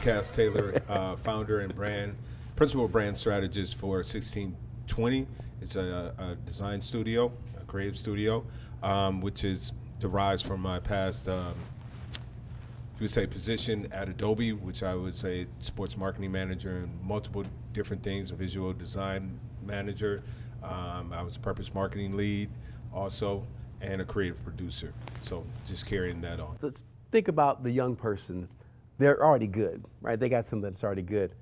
Cass Taylor, founder and principal brand strategist for 1620. It's a design studio, a creative studio, which derives from my past, you would say, position at Adobe, which I would say sports marketing manager and multiple different things, a visual design manager. I was a purpose marketing lead also, and a creative producer. So just carrying that on. Let's think about the young person. They're already good, right? They got something that's already good.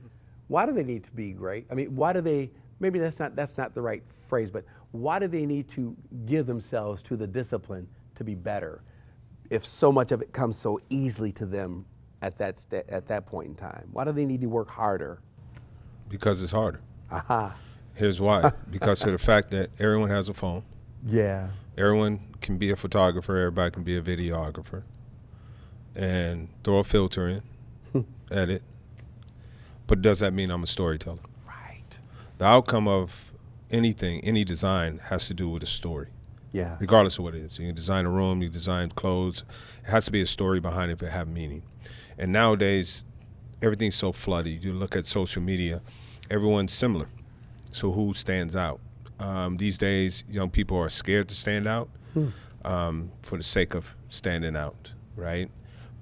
Why do they need to be great? I mean, why do they, maybe that's not the right phrase, but why do they need to give themselves to the discipline to be better if so much of it comes so easily to them at that point in time? Why do they need to work harder? Because it's harder. Aha. Here's why. Because of the fact that everyone has a phone. Yeah. Everyone can be a photographer. Everybody can be a videographer. And throw a filter in, edit. But does that mean I'm a storyteller? Right. The outcome of anything, any design, has to do with a story. Yeah. Regardless of what it is. You can design a room, you design clothes. It has to be a story behind it if it have meaning. And nowadays, everything's so flooded. You look at social media, everyone's similar. So who stands out? These days, young people are scared to stand out for the sake of standing out, right?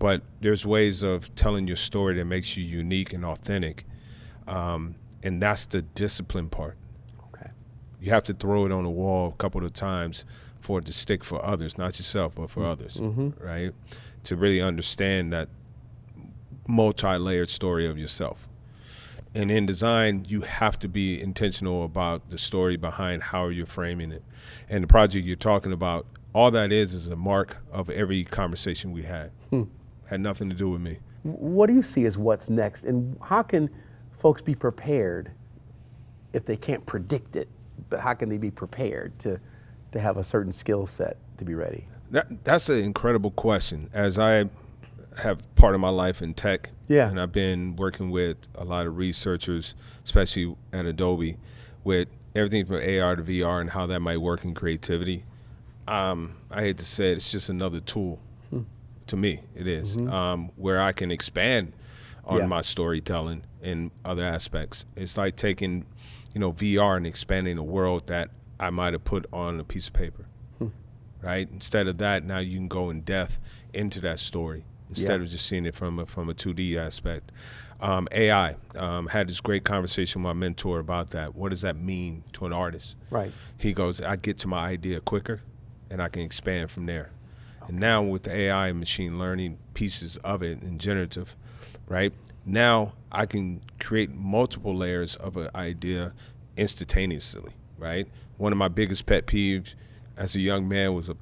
But there's ways of telling your story that makes you unique and authentic, and that's the discipline part. Okay. You have to throw it on the wall a couple of times for it to stick for others, not yourself, but for others, right? To really understand that multi-layered story of yourself. And in design, you have to be intentional about the story behind how you're framing it. And the project you're talking about, all that is a mark of every conversation we had. Had nothing to do with me. What do you see as what's next? And how can folks be prepared if they can't predict it? But how can they be prepared to have a certain skill set to be ready? That's an incredible question. As I have part of my life in tech, and I've been working with a lot of researchers, especially at Adobe, with everything from AR to VR and how that might work in creativity. I hate to say it, it's just another tool. To me, it is, where I can expand on my storytelling in other aspects. It's like taking, VR and expanding a world that I might have put on a piece of paper, right? Instead of that, now you can go in depth into that story instead of just seeing it from a 2D aspect. AI, had this great conversation with my mentor about that. What does that mean to an artist? Right. He goes, I get to my idea quicker, and I can expand from there. And now with the AI and machine learning pieces of it and generative, right? Now I can create multiple layers of an idea instantaneously, right? One of my biggest pet peeves as a young man was a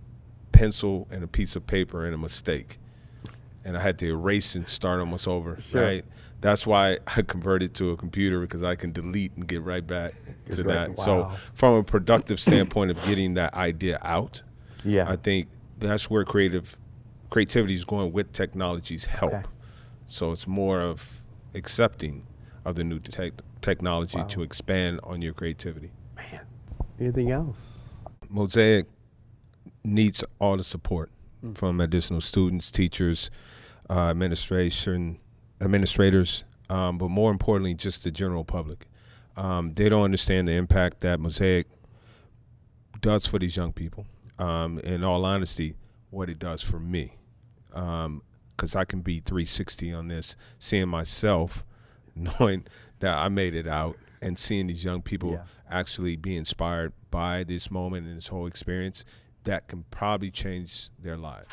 pencil and a piece of paper and a mistake. And I had to erase and start almost over, right? That's why I converted to a computer, because I can delete and get right back to that. Wow. So from a productive standpoint of getting that idea out, I think that's where creativity is going with technology's help. Okay. So it's more of accepting of the new technology to expand on your creativity. Man, anything else? Mosaic needs all the support from additional students, teachers, administrators, but more importantly, just the general public. They don't understand the impact that Mosaic does for these young people. In all honesty, what it does for me, because I can be 360 on this, seeing myself, knowing that I made it out, and seeing these young people actually be inspired by this moment and this whole experience, that can probably change their lives.